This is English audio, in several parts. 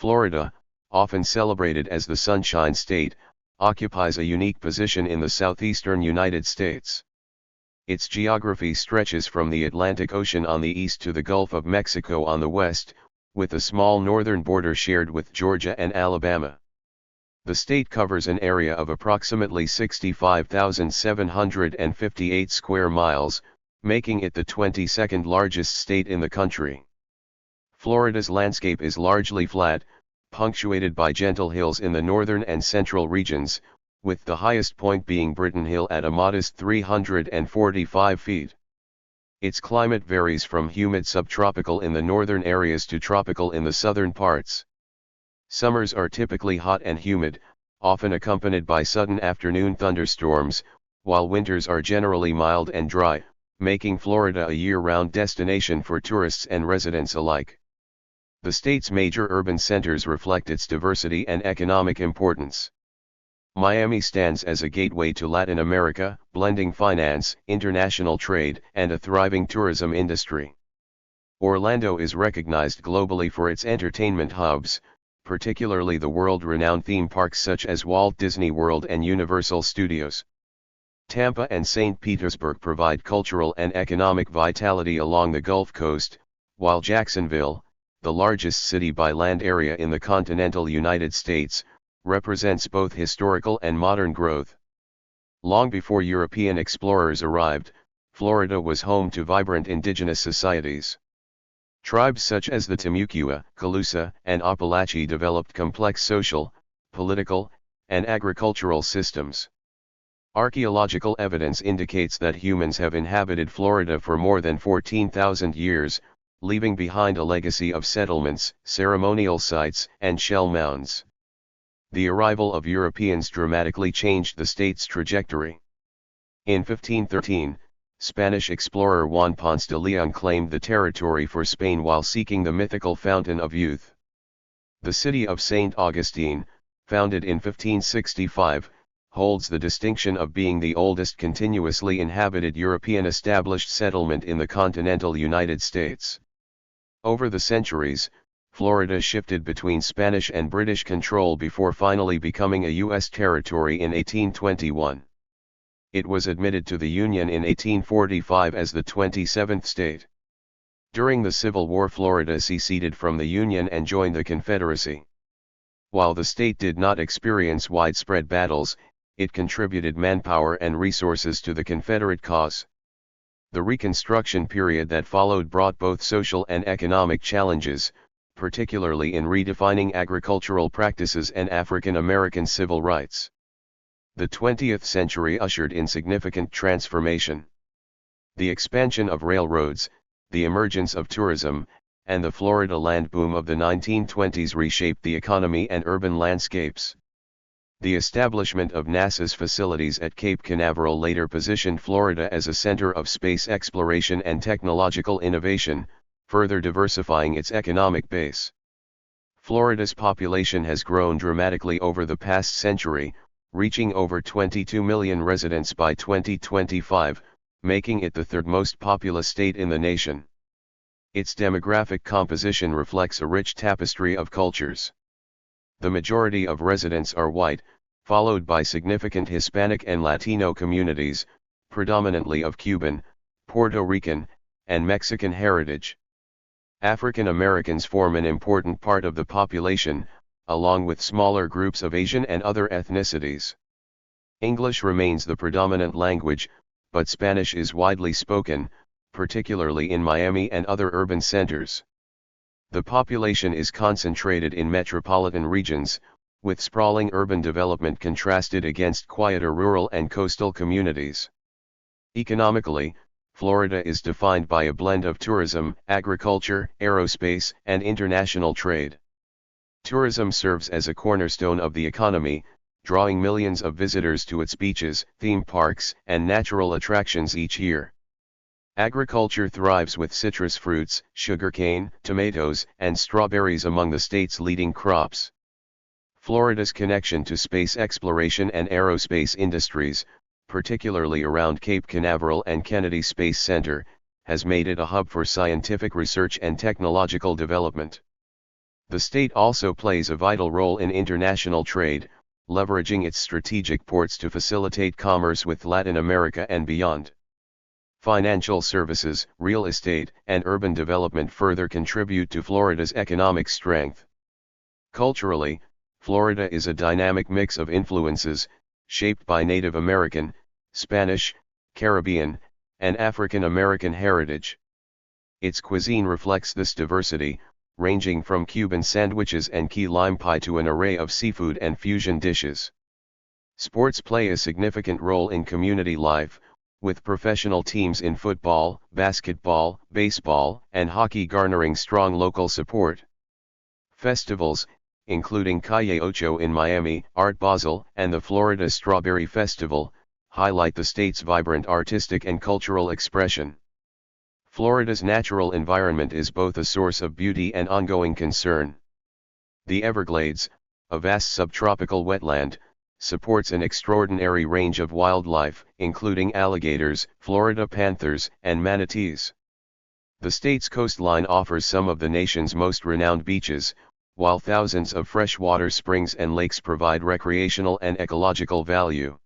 Florida, often celebrated as the Sunshine State, occupies a unique position in the southeastern United States. Its geography stretches from the Atlantic Ocean on the east to the Gulf of Mexico on the west, with a small northern border shared with Georgia and Alabama. The state covers an area of approximately 65,758 square miles, making it the 22nd largest state in the country. Florida's landscape is largely flat, punctuated by gentle hills in the northern and central regions, with the highest point being Britton Hill at a modest 345 feet. Its climate varies from humid subtropical in the northern areas to tropical in the southern parts. Summers are typically hot and humid, often accompanied by sudden afternoon thunderstorms, while winters are generally mild and dry, making Florida a year-round destination for tourists and residents alike. The state's major urban centers reflect its diversity and economic importance. Miami stands as a gateway to Latin America, blending finance, international trade, and a thriving tourism industry. Orlando is recognized globally for its entertainment hubs, particularly the world-renowned theme parks such as Walt Disney World and Universal Studios. Tampa and St. Petersburg provide cultural and economic vitality along the Gulf Coast, while Jacksonville, the largest city by land area in the continental United States, represents both historical and modern growth. Long before European explorers arrived, Florida was home to vibrant indigenous societies. Tribes such as the Timucua, Calusa, and Apalachee developed complex social, political, and agricultural systems. Archaeological evidence indicates that humans have inhabited Florida for more than 14,000 years, leaving behind a legacy of settlements, ceremonial sites, and shell mounds. The arrival of Europeans dramatically changed the state's trajectory. In 1513, Spanish explorer Juan Ponce de Leon claimed the territory for Spain while seeking the mythical Fountain of Youth. The city of St. Augustine, founded in 1565, holds the distinction of being the oldest continuously inhabited European established settlement in the continental United States. Over the centuries, Florida shifted between Spanish and British control before finally becoming a U.S. territory in 1821. It was admitted to the Union in 1845 as the 27th state. During the Civil War, Florida seceded from the Union and joined the Confederacy. While the state did not experience widespread battles, it contributed manpower and resources to the Confederate cause. The Reconstruction period that followed brought both social and economic challenges, particularly in redefining agricultural practices and African American civil rights. The 20th century ushered in significant transformation. The expansion of railroads, the emergence of tourism, and the Florida land boom of the 1920s reshaped the economy and urban landscapes. The establishment of NASA's facilities at Cape Canaveral later positioned Florida as a center of space exploration and technological innovation, further diversifying its economic base. Florida's population has grown dramatically over the past century, reaching over 22 million residents by 2025, making it the third most populous state in the nation. Its demographic composition reflects a rich tapestry of cultures. The majority of residents are white, followed by significant Hispanic and Latino communities, predominantly of Cuban, Puerto Rican, and Mexican heritage. African Americans form an important part of the population, along with smaller groups of Asian and other ethnicities. English remains the predominant language, but Spanish is widely spoken, particularly in Miami and other urban centers. The population is concentrated in metropolitan regions, with sprawling urban development contrasted against quieter rural and coastal communities. Economically, Florida is defined by a blend of tourism, agriculture, aerospace, and international trade. Tourism serves as a cornerstone of the economy, drawing millions of visitors to its beaches, theme parks, and natural attractions each year. Agriculture thrives with citrus fruits, sugarcane, tomatoes, and strawberries among the state's leading crops. Florida's connection to space exploration and aerospace industries, particularly around Cape Canaveral and Kennedy Space Center, has made it a hub for scientific research and technological development. The state also plays a vital role in international trade, leveraging its strategic ports to facilitate commerce with Latin America and beyond. Financial services, real estate, and urban development further contribute to Florida's economic strength. Culturally, Florida is a dynamic mix of influences, shaped by Native American, Spanish, Caribbean, and African American heritage. Its cuisine reflects this diversity, ranging from Cuban sandwiches and key lime pie to an array of seafood and fusion dishes. Sports play a significant role in community life, with professional teams in football, basketball, baseball, and hockey garnering strong local support. Festivals, including Calle Ocho in Miami, Art Basel, and the Florida Strawberry Festival, highlight the state's vibrant artistic and cultural expression. Florida's natural environment is both a source of beauty and ongoing concern. The Everglades, a vast subtropical wetland, supports an extraordinary range of wildlife, including alligators, Florida panthers, and manatees. The state's coastline offers some of the nation's most renowned beaches, while thousands of freshwater springs and lakes provide recreational and ecological value.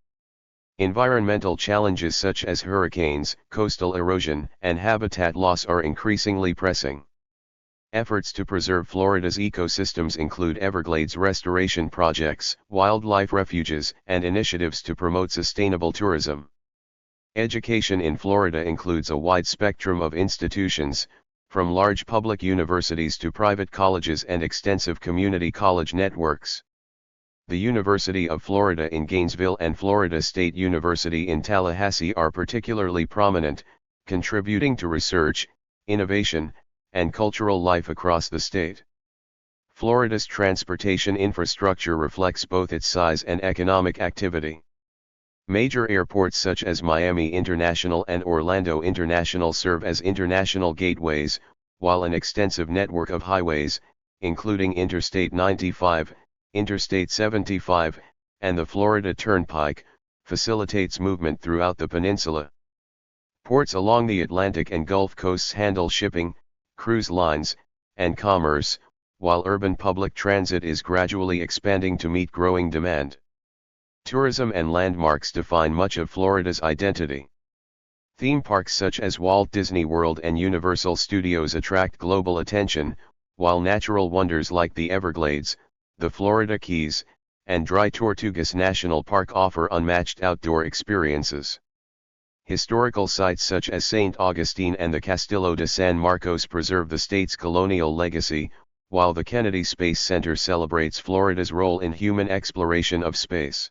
Environmental challenges such as hurricanes, coastal erosion, and habitat loss are increasingly pressing. Efforts to preserve Florida's ecosystems include Everglades restoration projects, wildlife refuges, and initiatives to promote sustainable tourism. Education in Florida includes a wide spectrum of institutions, from large public universities to private colleges and extensive community college networks. The University of Florida in Gainesville and Florida State University in Tallahassee are particularly prominent, contributing to research, innovation, and cultural life across the state. Florida's transportation infrastructure reflects both its size and economic activity. Major airports such as Miami International and Orlando International serve as international gateways, while an extensive network of highways, including Interstate 95, Interstate 75, and the Florida Turnpike, facilitates movement throughout the peninsula. Ports along the Atlantic and Gulf coasts handle shipping, cruise lines, and commerce, while urban public transit is gradually expanding to meet growing demand. Tourism and landmarks define much of Florida's identity. Theme parks such as Walt Disney World and Universal Studios attract global attention, while natural wonders like the Everglades, the Florida Keys, and Dry Tortugas National Park offer unmatched outdoor experiences. Historical sites such as St. Augustine and the Castillo de San Marcos preserve the state's colonial legacy, while the Kennedy Space Center celebrates Florida's role in human exploration of space.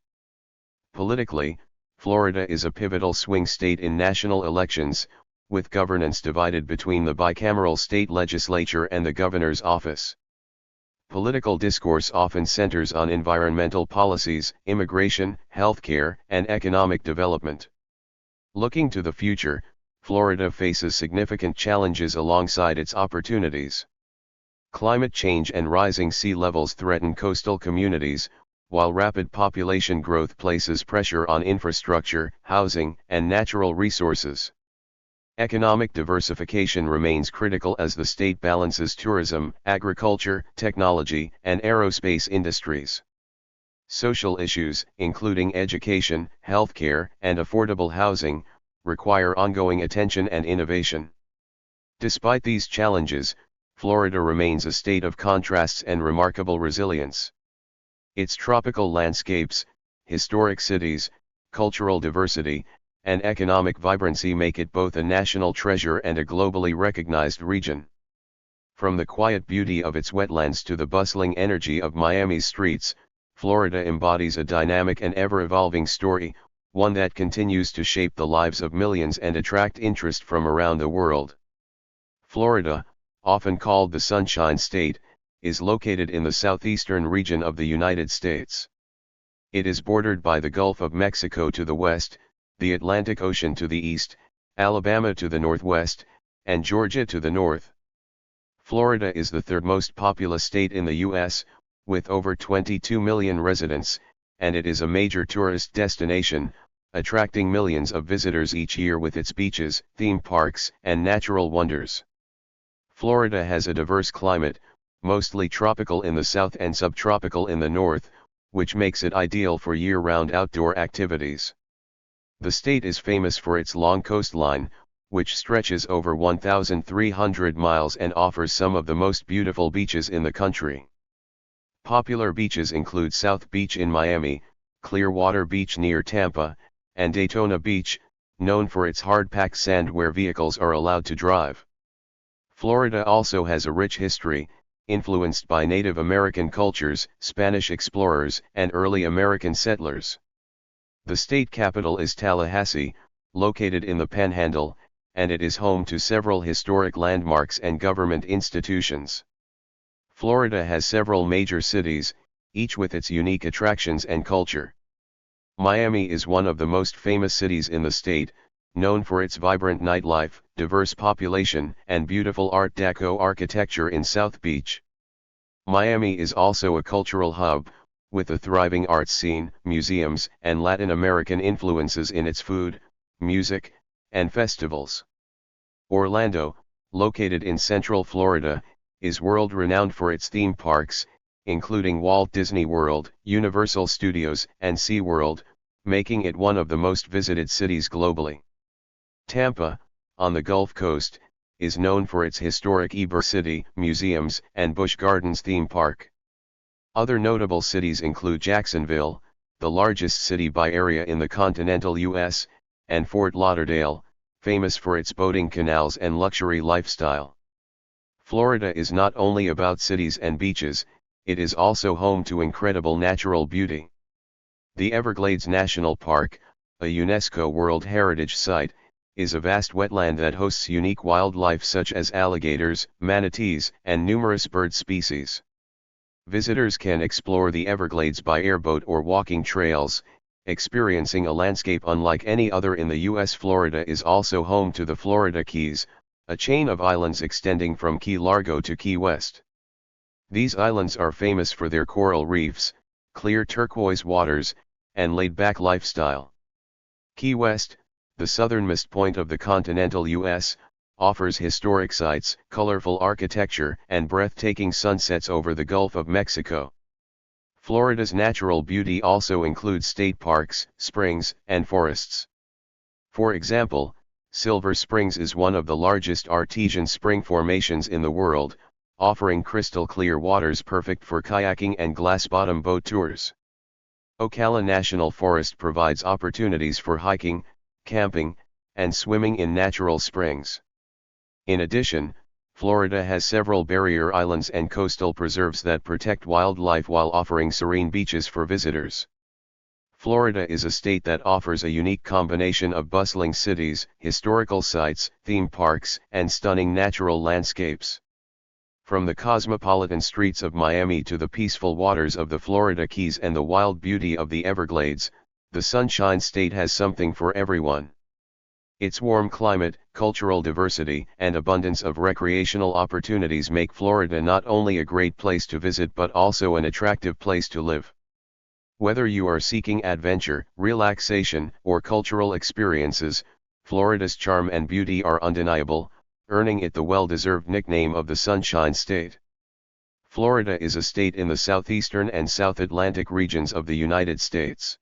Politically, Florida is a pivotal swing state in national elections, with governance divided between the bicameral state legislature and the governor's office. Political discourse often centers on environmental policies, immigration, healthcare, and economic development. Looking to the future, Florida faces significant challenges alongside its opportunities. Climate change and rising sea levels threaten coastal communities, while rapid population growth places pressure on infrastructure, housing, and natural resources. Economic diversification remains critical as the state balances tourism, agriculture, technology, and aerospace industries. Social issues, including education, healthcare, and affordable housing, require ongoing attention and innovation. Despite these challenges, Florida remains a state of contrasts and remarkable resilience. Its tropical landscapes, historic cities, cultural diversity, and economic vibrancy make it both a national treasure and a globally recognized region. From the quiet beauty of its wetlands to the bustling energy of Miami's streets, Florida embodies a dynamic and ever-evolving story, one that continues to shape the lives of millions and attract interest from around the world. Florida, often called the Sunshine State, is located in the southeastern region of the United States. It is bordered by the Gulf of Mexico to the west, the Atlantic Ocean to the east, Alabama to the northwest, and Georgia to the north. Florida is the third most populous state in the U.S., with over 22 million residents, and it is a major tourist destination, attracting millions of visitors each year with its beaches, theme parks, and natural wonders. Florida has a diverse climate, mostly tropical in the south and subtropical in the north, which makes it ideal for year-round outdoor activities. The state is famous for its long coastline, which stretches over 1,300 miles and offers some of the most beautiful beaches in the country. Popular beaches include South Beach in Miami, Clearwater Beach near Tampa, and Daytona Beach, known for its hard-packed sand where vehicles are allowed to drive. Florida also has a rich history, influenced by Native American cultures, Spanish explorers, and early American settlers. The state capital is Tallahassee, located in the Panhandle, and it is home to several historic landmarks and government institutions. Florida has several major cities, each with its unique attractions and culture. Miami is one of the most famous cities in the state, known for its vibrant nightlife, diverse population, and beautiful Art Deco architecture in South Beach. Miami is also a cultural hub, with a thriving arts scene, museums, and Latin American influences in its food, music, and festivals. Orlando, located in central Florida, is world-renowned for its theme parks, including Walt Disney World, Universal Studios, and SeaWorld, making it one of the most visited cities globally. Tampa, on the Gulf Coast, is known for its historic Ybor City, museums, and Busch Gardens theme park. Other notable cities include Jacksonville, the largest city by area in the continental U.S., and Fort Lauderdale, famous for its boating canals and luxury lifestyle. Florida is not only about cities and beaches, it is also home to incredible natural beauty. The Everglades National Park, a UNESCO World Heritage Site, is a vast wetland that hosts unique wildlife such as alligators, manatees, and numerous bird species. Visitors can explore the Everglades by airboat or walking trails, experiencing a landscape unlike any other in the U.S. Florida is also home to the Florida Keys, a chain of islands extending from Key Largo to Key West. These islands are famous for their coral reefs, clear turquoise waters, and laid-back lifestyle. Key West, the southernmost point of the continental U.S., offers historic sites, colorful architecture, and breathtaking sunsets over the Gulf of Mexico. Florida's natural beauty also includes state parks, springs, and forests. For example, Silver Springs is one of the largest artesian spring formations in the world, offering crystal-clear waters perfect for kayaking and glass-bottom boat tours. Ocala National Forest provides opportunities for hiking, camping, and swimming in natural springs. In addition, Florida has several barrier islands and coastal preserves that protect wildlife while offering serene beaches for visitors. Florida is a state that offers a unique combination of bustling cities, historical sites, theme parks, and stunning natural landscapes. From the cosmopolitan streets of Miami to the peaceful waters of the Florida Keys and the wild beauty of the Everglades, the Sunshine State has something for everyone. Its warm climate, cultural diversity, and abundance of recreational opportunities make Florida not only a great place to visit but also an attractive place to live. Whether you are seeking adventure, relaxation, or cultural experiences, Florida's charm and beauty are undeniable, earning it the well-deserved nickname of the Sunshine State. Florida is a state in the southeastern and South Atlantic regions of the United States.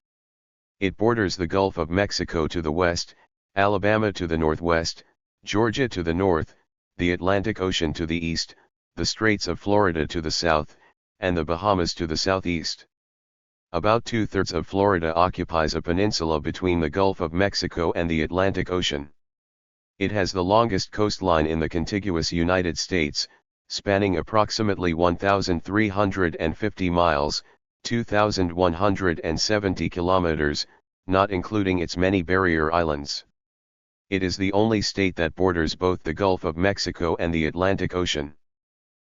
It borders the Gulf of Mexico to the west, Alabama to the northwest, Georgia to the north, the Atlantic Ocean to the east, the Straits of Florida to the south, and the Bahamas to the southeast. About two-thirds of Florida occupies a peninsula between the Gulf of Mexico and the Atlantic Ocean. It has the longest coastline in the contiguous United States, spanning approximately 1,350 miles, 2,170 kilometers, not including its many barrier islands. It is the only state that borders both the Gulf of Mexico and the Atlantic Ocean.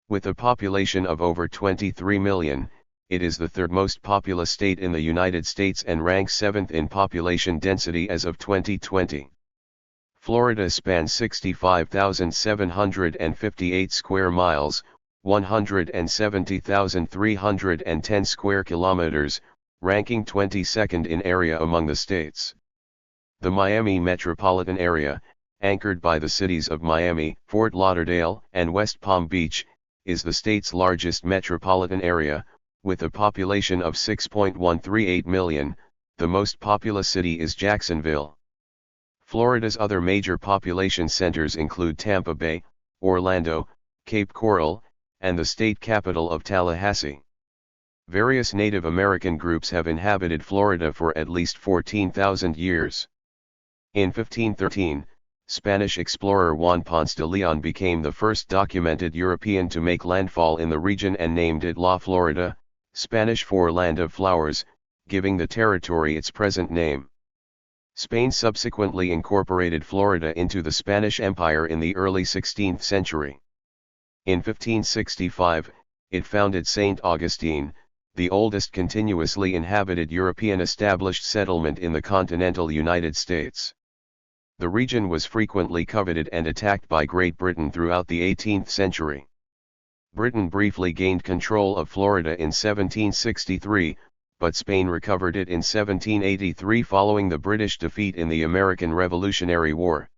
With a population of over 23 million, it is the third most populous state in the United States and ranks seventh in population density as of 2020. Florida spans 65,758 square miles, 170,310 square kilometers, ranking 22nd in area among the states. The Miami metropolitan area, anchored by the cities of Miami, Fort Lauderdale, and West Palm Beach, is the state's largest metropolitan area, with a population of 6.138 million. The most populous city is Jacksonville. Florida's other major population centers include Tampa Bay, Orlando, Cape Coral, and the state capital of Tallahassee. Various Native American groups have inhabited Florida for at least 14,000 years. In 1513, Spanish explorer Juan Ponce de Leon became the first documented European to make landfall in the region and named it La Florida, Spanish for Land of Flowers, giving the territory its present name. Spain subsequently incorporated Florida into the Spanish Empire in the early 16th century. In 1565, it founded St. Augustine, the oldest continuously inhabited European established settlement in the continental United States. The region was frequently coveted and attacked by Great Britain throughout the 18th century. Britain briefly gained control of Florida in 1763, but Spain recovered it in 1783 following the British defeat in the American Revolutionary War.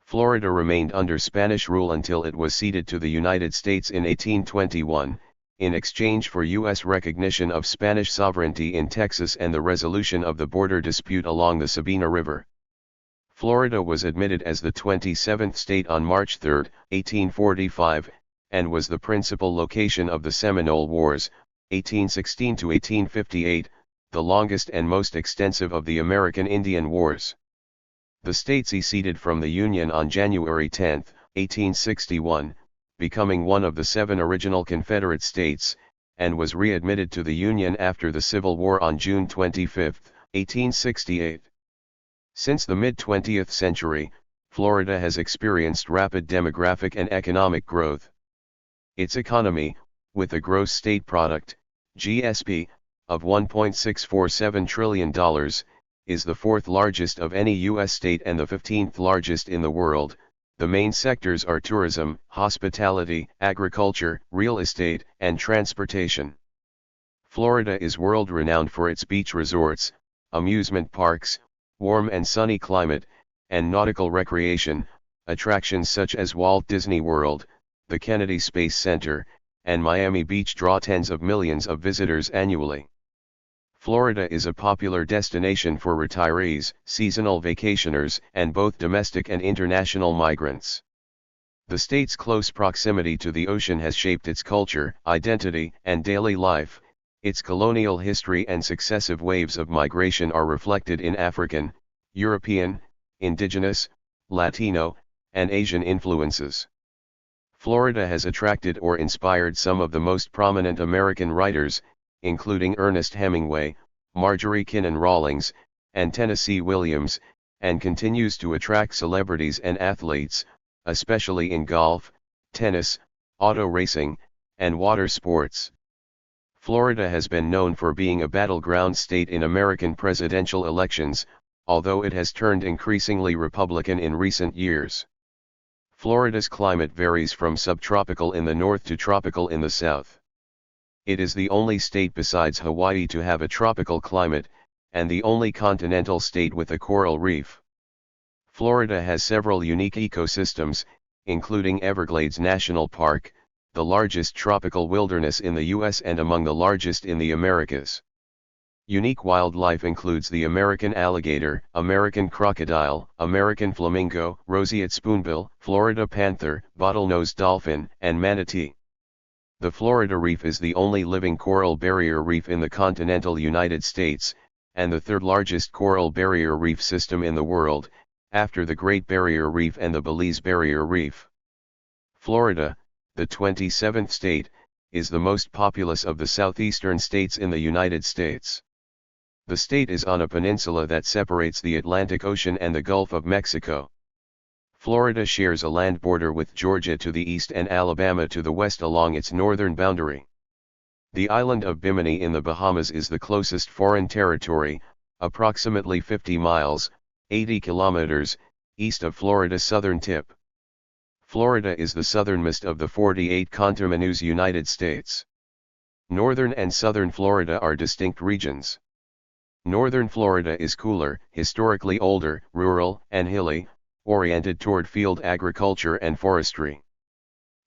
Florida remained under Spanish rule until it was ceded to the United States in 1821, in exchange for U.S. recognition of Spanish sovereignty in Texas and the resolution of the border dispute along the Sabina River. Florida was admitted as the 27th state on March 3, 1845, and was the principal location of the Seminole Wars, 1816 to 1858, the longest and most extensive of the American Indian Wars. The state seceded from the Union on January 10, 1861, becoming one of the 7 original Confederate states, and was readmitted to the Union after the Civil War on June 25, 1868. Since the mid-20th century, Florida has experienced rapid demographic and economic growth. Its economy, with a gross state product, GSP, of $1.647 trillion, is the 4th largest of any U.S. state and the 15th largest in the world. The main sectors are tourism, hospitality, agriculture, real estate, and transportation. Florida is world-renowned for its beach resorts, amusement parks, warm and sunny climate, and nautical recreation. Attractions such as Walt Disney World, the Kennedy Space Center, and Miami Beach draw tens of millions of visitors annually. Florida is a popular destination for retirees, seasonal vacationers, and both domestic and international migrants. The state's close proximity to the ocean has shaped its culture, identity, and daily life. Its colonial history and successive waves of migration are reflected in African, European, indigenous, Latino, and Asian influences. Florida has attracted or inspired some of the most prominent American writers, including Ernest Hemingway, Marjorie Kinnan Rawlings, and Tennessee Williams, and continues to attract celebrities and athletes, especially in golf, tennis, auto racing, and water sports. Florida has been known for being a battleground state in American presidential elections, although it has turned increasingly Republican in recent years. Florida's climate varies from subtropical in the north to tropical in the south. It is the only state besides Hawaii to have a tropical climate, and the only continental state with a coral reef. Florida has several unique ecosystems, including Everglades National Park, the largest tropical wilderness in the U.S. and among the largest in the Americas. Unique wildlife includes the American alligator, American crocodile, American flamingo, roseate spoonbill, Florida panther, bottlenose dolphin, and manatee. The Florida Reef is the only living coral barrier reef in the continental United States, and the 3rd largest coral barrier reef system in the world, after the Great Barrier Reef and the Belize Barrier Reef. Florida, the 27th state, is the most populous of the southeastern states in the United States. The state is on a peninsula that separates the Atlantic Ocean and the Gulf of Mexico. Florida shares a land border with Georgia to the east and Alabama to the west along its northern boundary. The island of Bimini in the Bahamas is the closest foreign territory, approximately 50 miles, 80 kilometers, east of Florida's southern tip. Florida is the southernmost of the 48 continental United States. Northern and southern Florida are distinct regions. Northern Florida is cooler, historically older, rural, and hilly, oriented toward field agriculture and forestry.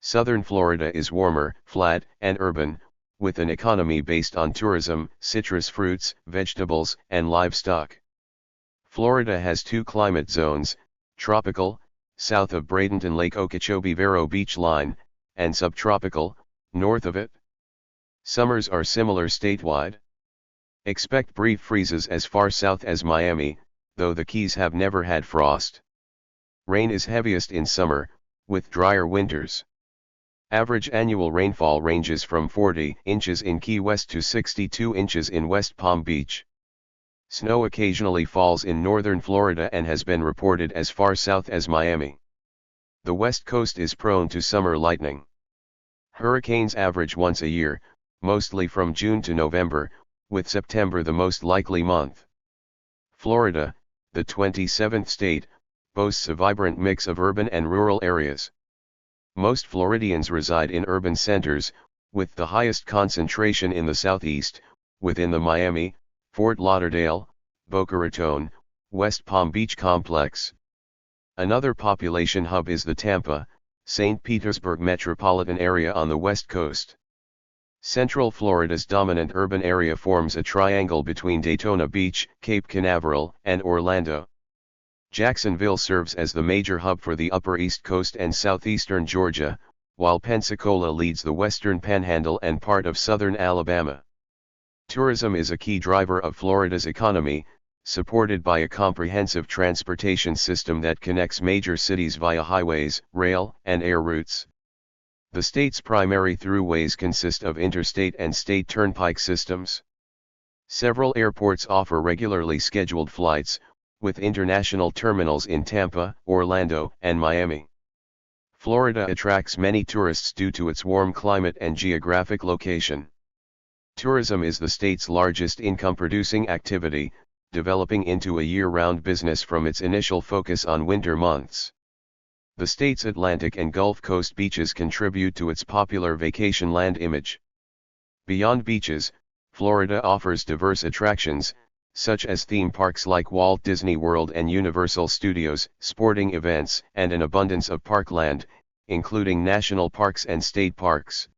Southern Florida is warmer, flat, and urban, with an economy based on tourism, citrus fruits, vegetables, and livestock. Florida has two climate zones, tropical, south of Bradenton Lake Okeechobee-Vero Beach Line, and subtropical, north of it. Summers are similar statewide. Expect brief freezes as far south as Miami, though the Keys have never had frost. Rain is heaviest in summer, with drier winters. Average annual rainfall ranges from 40 inches in Key West to 62 inches in West Palm Beach. Snow occasionally falls in northern Florida and has been reported as far south as Miami. The West Coast is prone to summer lightning. Hurricanes average once a year, mostly from June to November, with September the most likely month. Florida, the 27th state, boasts a vibrant mix of urban and rural areas. Most Floridians reside in urban centers, with the highest concentration in the southeast, within the Miami, Fort Lauderdale, Boca Raton, West Palm Beach complex. Another population hub is the Tampa, St. Petersburg metropolitan area on the west coast. Central Florida's dominant urban area forms a triangle between Daytona Beach, Cape Canaveral, and Orlando. Jacksonville serves as the major hub for the Upper East Coast and southeastern Georgia, while Pensacola leads the western panhandle and part of southern Alabama. Tourism is a key driver of Florida's economy, supported by a comprehensive transportation system that connects major cities via highways, rail, and air routes. The state's primary throughways consist of interstate and state turnpike systems. Several airports offer regularly scheduled flights, with international terminals in Tampa, Orlando, and Miami. Florida attracts many tourists due to its warm climate and geographic location. Tourism is the state's largest income-producing activity, developing into a year-round business from its initial focus on winter months. The state's Atlantic and Gulf Coast beaches contribute to its popular vacation land image. Beyond beaches, Florida offers diverse attractions, such as theme parks like Walt Disney World and Universal Studios, sporting events, and an abundance of parkland, including national parks and state parks.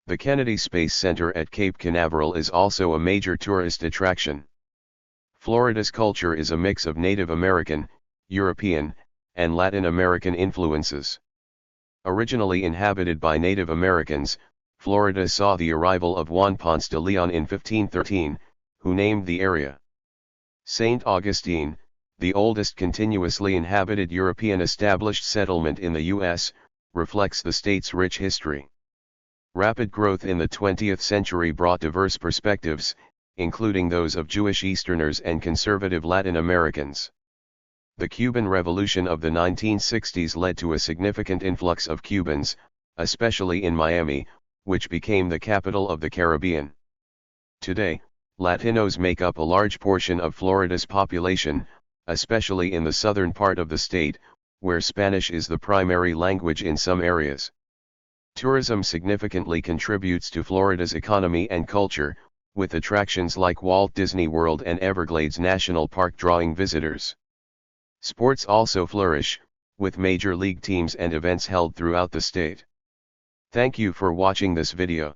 The Kennedy Space Center at Cape Canaveral is also a major tourist attraction. Florida's culture is a mix of Native American, European, and Latin American influences. Originally inhabited by Native Americans, Florida saw the arrival of Juan Ponce de Leon in 1513, who named the area. St. Augustine, the oldest continuously inhabited European established settlement in the U.S., reflects the state's rich history. Rapid growth in the 20th century brought diverse perspectives, including those of Jewish Easterners and conservative Latin Americans. The Cuban Revolution of the 1960s led to a significant influx of Cubans, especially in Miami, which became the capital of the Caribbean. Today, Latinos make up a large portion of Florida's population, especially in the southern part of the state, where Spanish is the primary language in some areas. Tourism significantly contributes to Florida's economy and culture, with attractions like Walt Disney World and Everglades National Park drawing visitors. Sports also flourish, with major league teams and events held throughout the state. Thank you for watching this video.